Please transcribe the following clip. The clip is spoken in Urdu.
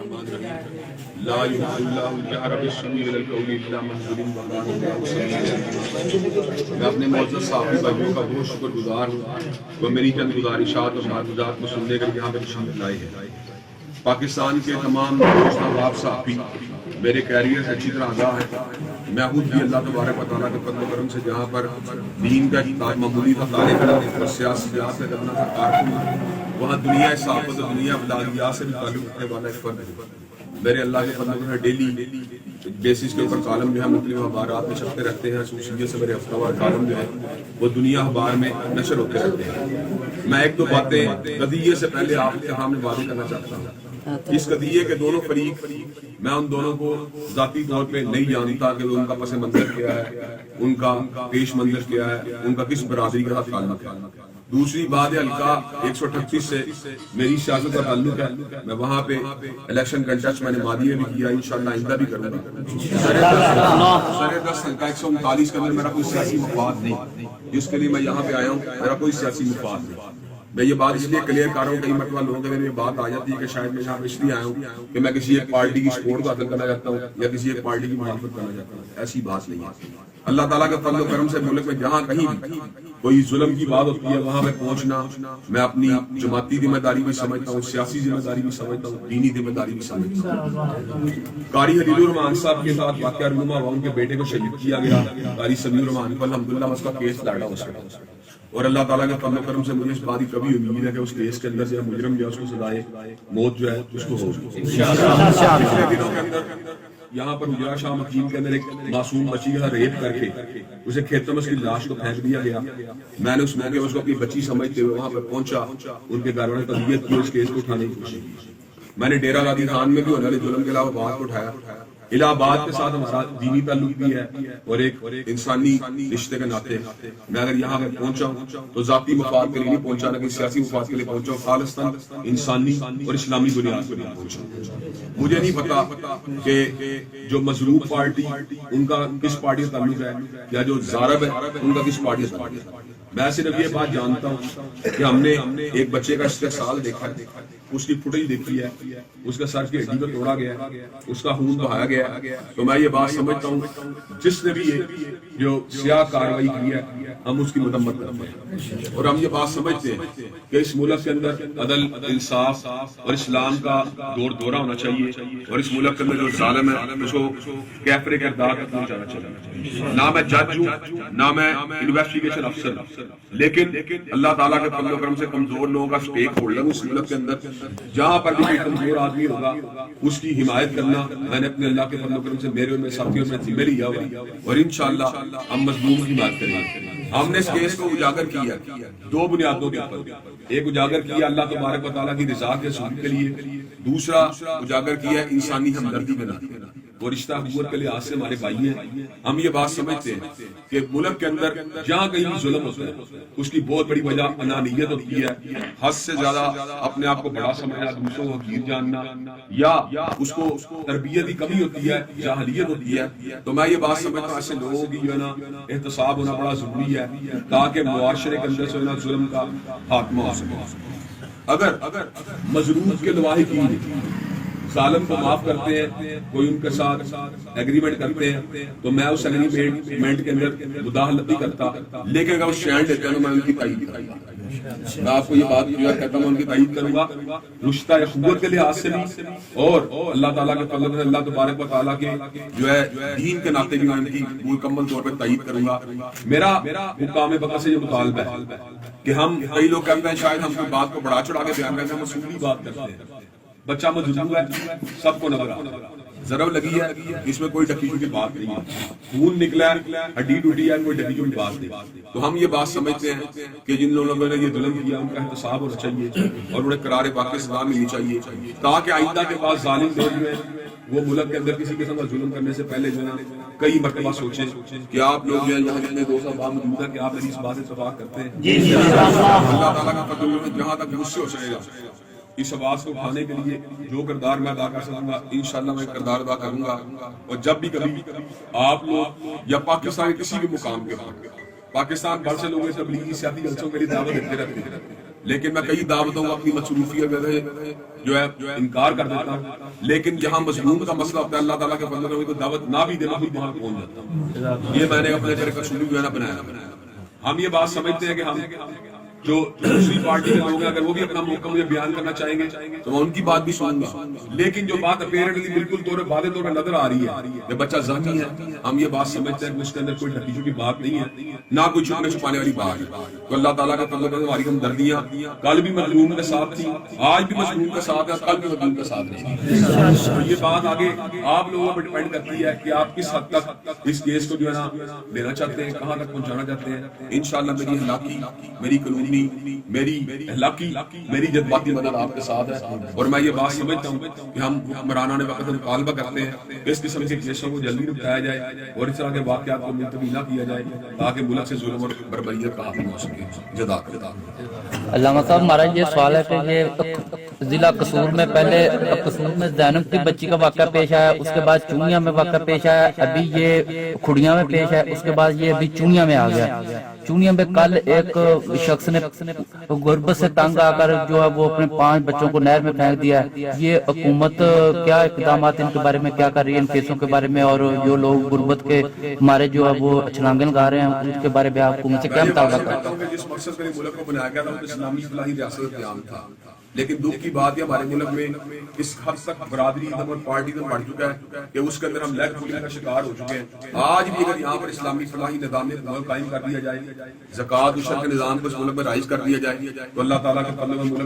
الرحمن الرحیم لا یحب اللہ الجہر بالسوء من القول الا من ظلم وکان اللہ سمیعا علیم۔ میں اپنے معزز صحافی بھائیوں کا بہت شکر گزار ہوں وہ میری چند گزارشات اور معروضات کو سننے کے لیے یہاں پہ تشریف لائے ہیں۔ پاکستان کے تمام دوست احباب صحافی میرے کیریئر سے اچھی طرح آگاہ ہے۔ میں خود بھی اللہ تبارک و تعالیٰ کے فضل و کرم سے جہاں پر دین کا معمولی تھا طالب علم اور سیاست کرنا تھا کارکن، وہاں دنیا صحافت اور دنیا بلاغیات سے بھی تعلق رکھنے والا ایک فرد ہے۔ میرے اللہ کے فضل سے ڈیلی بیسس کے اوپر کالم جو ہے مختلف اخبارات میں چھپتے رہتے ہیں۔ خصوصیت سے میرے ہفتہ وار کالم جو ہے وہ دنیا اخبار میں نشر ہوتے رہتے ہیں۔ میں ایک دو باتیں قضیے سے پہلے آپ کے سامنے واضح کرنا چاہتا ہوں۔ اس قضیے کے دونوں فریق، میں ان دونوں کو ذاتی طور پہ نہیں جانتا کہ ان کا پس منظر کیا ہے، ان کا پیش منظر کیا ہے، ان کا کس برادری کے ساتھ تعلق ہے۔ دوسری بات ہے حلقہ 138 سے میری سیاست کا تعلق ہے۔ میں وہاں پہ الیکشن کنٹیسٹ میں نے ماضی میں بھی کیا، انشاءاللہ آئندہ بھی کروں گا۔ سر 10 حلقہ 139 کے اندر میرا کوئی سیاسی مفاد نہیں، جس کے لیے میں یہاں پہ آیا ہوں میرا کوئی سیاسی مفاد نہیں۔ میں یہ بات اس لیے کلیئر کر رہا ہوں، کئی مرتبہ لوگوں کے یہ بات آ جاتی ہے کہ شاید میں یہاں پہ اس لیے آیا ہوں کہ میں کسی ایک پارٹی کی سپورٹ کو حاصل کرنا چاہتا ہوں یا کسی ایک پارٹی کی مخالفت کرنا چاہتا ہوں۔ ایسی بات نہیں ہے۔ اللہ تعالیٰ کے فضل و کرم سے ملک میں جہاں کہیں بھی کوئی ظلم کی بات ہوتی ہے وہاں پہ پہنچنا میں اپنی جماعتی ذمہ داری بھی سمجھتا ہوں، سیاسی ذمہ داری بھی سمجھتا ہوں، دینی ذمہ داری بھی سمجھتا ہوں۔ قاری حلیل الرحمان صاحب کے ساتھ واقعہ رونما ہوا، ان کے بیٹے کو شہید کیا گیا، قاری سمیع الرحمان کو الحمدللہ اس کا کیس لڑا اس کا، اور اللہ تعالیٰ کے فضل و کرم سے مجھے اس بات کی کبھی امید ہے کہ اس کیس کے اندر جو ہے مجرم جو ہے اس کو سزائے موت جو ہے اس کو ہو۔ پچھلے دنوں کے اندر یہاں پر حجرہ شاہ مکین کے اندر ایک معصوم بچی کا ریپ کر کے اسے کھیتوں میں اس کی لاش کو پھینک دیا گیا۔ میں نے اس موقع اس کو اپنی بچی سمجھتے ہوئے وہاں پر پہنچا، ان کے گھر والوں نے تربیت کی، اس کیس کو اٹھانے کی کوشش کی۔ میں نے ڈیرہ غازی خان میں بھی ہونے والے ظلم کے علاوہ بات کو اٹھایا۔ الہ آباد کے ساتھ ہمارا دینی تعلق بھی ہے اور ایک انسانی رشتے کے ناطے میں اگر یہاں پر پہنچا ہوں تو ذاتی مفاد کے لیے نہیں پہنچا، نہ کہ سیاسی مفاد کے لیے پہنچا ہوں، خالصتاً انسانی اور اسلامی بنیاد پر پہنچا ہوں۔ مجھے نہیں پتا کہ جو مظلوم پارٹی ان کا کس پارٹی سے تعلق ہے یا جو ضارب ہے ان کا کس پارٹی سے تعلق ہے۔ میں صرف یہ بات جانتا ہوں کہ ہم نے ایک بچے کا استحصال دیکھا ہے، اس کی فوٹیج دیکھی ہے، اس کا سر کی ہڈی کو توڑا گیا ہے، اس کا خون بہایا گیا ہے۔ تو میں یہ بات سمجھتا ہوں جس نے بھی یہ جو سیاہ کاروائی کی ہے ہم اس کی مذمت کرتے ہیں، اور ہم یہ بات سمجھتے ہیں کہ اس ملک کے اندر عدل، انصاف اور اسلام کا دورہ ہونا چاہیے، اور اس ملک کے اندر جو ظالم ہے اس کو کیفر کردار تک پہنچانا چاہیے۔ نہ میں جج ہوں، نہ میں انویسٹیگیشن افسر ہوں، لیکن اللہ تعالیٰ کے فضل و کرم سے کمزور لوگوں کا سٹیک ہولڈر اس ملک کے اندر جہاں پر بھی کوئی کمزور آدمی ہوگا اس کی حمایت کرنا میں نے اپنے اللہ کے فضل و کرم سے میرے اور میرے ساتھیوں میں ذمہ لیا ہوا ہے، اور انشاءاللہ ہم مظلوم کی بات کریں گے۔ ہم نے اس کیس کو اجاگر کیا دو بنیادوں کے اوپر، ایک اجاگر کیا اللہ تبارک و تعالیٰ کی رضا کے حصول کے لیے، دوسرا اجاگر کیا انسانی ہمدردی بنا اور رشتہ اخوت کے لحاظ سے ہمارے بھائی ہیں۔ ہم یہ بات سمجھتے ہیں کہ ملک کے اندر جہاں کہیں بھی ظلم ہوتا ہے اس کی بہت بڑی وجہ انانیت ہوتی ہے، حد سے زیادہ اپنے آپ کو بڑا سمجھنا، دوسروں کو حقیر جاننا، یا اس کو تربیت کی کمی ہوتی ہے، جاہلیت ہوتی ہے۔ تو میں یہ بات سمجھتا ہوں ایسے لوگوں کی جو ہے نا احتساب ہونا بڑا ضروری ہے تاکہ معاشرے کے اندر سے ظلم کا خاتمہ ہو سکے۔ اگر مظلوم کے لواحقین ظالم کو معاف کرتے ہیں، کوئی ان کے ساتھ ایگریمنٹ کرتے ہیں تو میں اس ایگریمنٹ کے اندر مداخلت نہیں کرتا، لیکن اگر وہ اسٹینڈ لیتے ہیں تو میں ان کی تائید کروں گا۔ میں آپ کو یہ بات کلیئر کہتا ہوں، ان کی تائید کروں گا رشتہ اخوت کے لحاظ سے بھی، اور اللہ تعالیٰ کے فضل سے اللہ تبارک و تعالیٰ کے جو ہے دین کے ناطے بھی میں ان کی مکمل طور پر تائید کروں گا۔ میرا حکام بقا سے یہ مطالبہ ہے کہ ہم کئی لوگ کہتے ہیں شاید ہم کوئی بات کو بڑا چڑھا کے بیان کرتے ہیں، ہم اصولی بات کرتے ہیں۔ بچہ مظلوم ہے، سب کو نظر ضرب لگی ہے، اس میں کوئی ڈکیتی کی بات نہیں ہے، خون نکلا ہے، ہڈی ٹوٹی ہے، کوئی ڈکیتی کی بات نہیں۔ تو ہم یہ بات سمجھتے ہیں کہ جن لوگوں نے یہ ظلم کیا ان کا احتساب ہونا چاہیے اور انہیں قرار باقی سزا ملنی چاہیے، تاکہ آئندہ کے بعد ظالم دور میں وہ ملک کے اندر کسی قسم کا ظلم کرنے سے پہلے جو ہے نا کئی مرتبہ سوچیں کہ آپ لوگ جو ہے یہاں جتنے دوست احباب موجود ہیں کہ آپ میری اس بات سے اتفاق کرتے ہیں۔ اللہ تعالیٰ کا فضل ہے، جہاں تک مجھ سے ہو سکے گا اس آواز کو اٹھانے کے لیے جو کردار میں ادا کر سکوں گا انشاءاللہ میں کردار ادا کروں گا، اور جب بھی کبھی آپ لوگ یا پاکستان کسی بھی مقام کے پاکستان بھر سے لوگ تبلیغی سیاسی جلسوں کے لیے دعوت دیتے رہتے ہیں، لیکن میں کئی دعوتوں کو اپنی مصروفیت میں جو ہے انکار کر دیتا ہوں، لیکن جہاں مظلوم کا مسئلہ ہوتا ہے اللہ تعالیٰ کے فضل سے کوئی دعوت نہ بھی دینا خود وہاں پہنچ جاتا ہوں. یہ میں نے اپنے گھر کا سلوک جو ہے نا بنایا. ہم یہ بات سمجھتے ہیں کہ ہم جو دوسری پارٹی کے لوگ ہیں اگر وہ بھی اپنا موقع مجھے بیان کرنا چاہیں گے تو میں ان کی بات بھی سنوں گا، لیکن جو بات اپیرنٹلی بالکل طور واضح طور پر نظر آ رہی ہے کہ بچہ زخمی ہے، ہم یہ بات سمجھتے ہیں کہ اس کے اندر کوئی ڈھکی چھپی بات نہیں ہے، نہ کوئی چھپنے چھپانے والی بات ہے. تو اللہ تعالیٰ کا فضل ہے، ہماری ہمدردیاں کل بھی مظلوم کے ساتھ تھی، آج بھی مظلوم کے ساتھ ہے، کل بھی مظلوم کے ساتھ رہے گی. تو یہ بات آگے آپ لوگوں پر ڈیپینڈ کرتی ہے کہ آپ کس حد تک اس کیس کو جو ہے نا لینا چاہتے ہیں، کہاں تک پہنچانا چاہتے ہیں. انشاءاللہ میری اخلاقی، میری قانونی، میری اخلاقی، میری جذباتی مدد آپ کے ساتھ ہے. اور میں یہ بات سمجھتا ہوں کہ ہم حکمرانان وقت مطالبہ کرتے ہیں کہ اس قسم کے کیسوں کو جلدی نپٹایا جائے اور اس طرح کے واقعات کو ملتوی نہ کیا جائے تاکہ ملک سے ظلم اور بربریت کا خاتمہ ہو سکے. جزاک اللہ. علامہ صاحب ہمارا یہ سوال ہے کہ یہ ضلع قصور میں پہلے قصور میں زینب کی بچی کا واقعہ پیش آیا، اس کے بعد چونیا میں واقعہ پیش آیا، ابھی یہ کھڑیاں میں پیش ہے، اس کے بعد یہ ابھی چونیا میں آ گیا. چونیا میں کل ایک شخص نے غربت سے تنگ آ کر جو ہے وہ اپنے 5 بچوں کو نہر میں پھینک دیا ہے. یہ حکومت کیا اقدامات ان کے بارے میں کیا کر رہی ہے، ان کیسوں کے بارے میں، اور جو لوگ غربت کے ہمارے جو ہے وہ چھلانگیں لگا رہے ہیں ان کے بارے میں آپ حکومت سے کیا مطالبہ کرتے ہیں؟ جس مقصد سے ملک کو بنایا گیا تھا وہ اسلامی فلاحی ریاست قیام تھا، لیکن دکھ کی بات ہے ہمارے ملک میں اس حد تک برادری اور پارٹیزم بڑھ چکا ہے کہ اس کے اندر ہم لیگ پولنگ کا شکار ہو چکے ہیں. آج بھی اگر یہاں پر اسلامی فلاحی نظام قائم کر دیا جائے، زکوٰۃ عشر کے نظام کو اس ملک میں رائج کر دیا جائے تو اللہ تعالیٰ کے فضل و ملک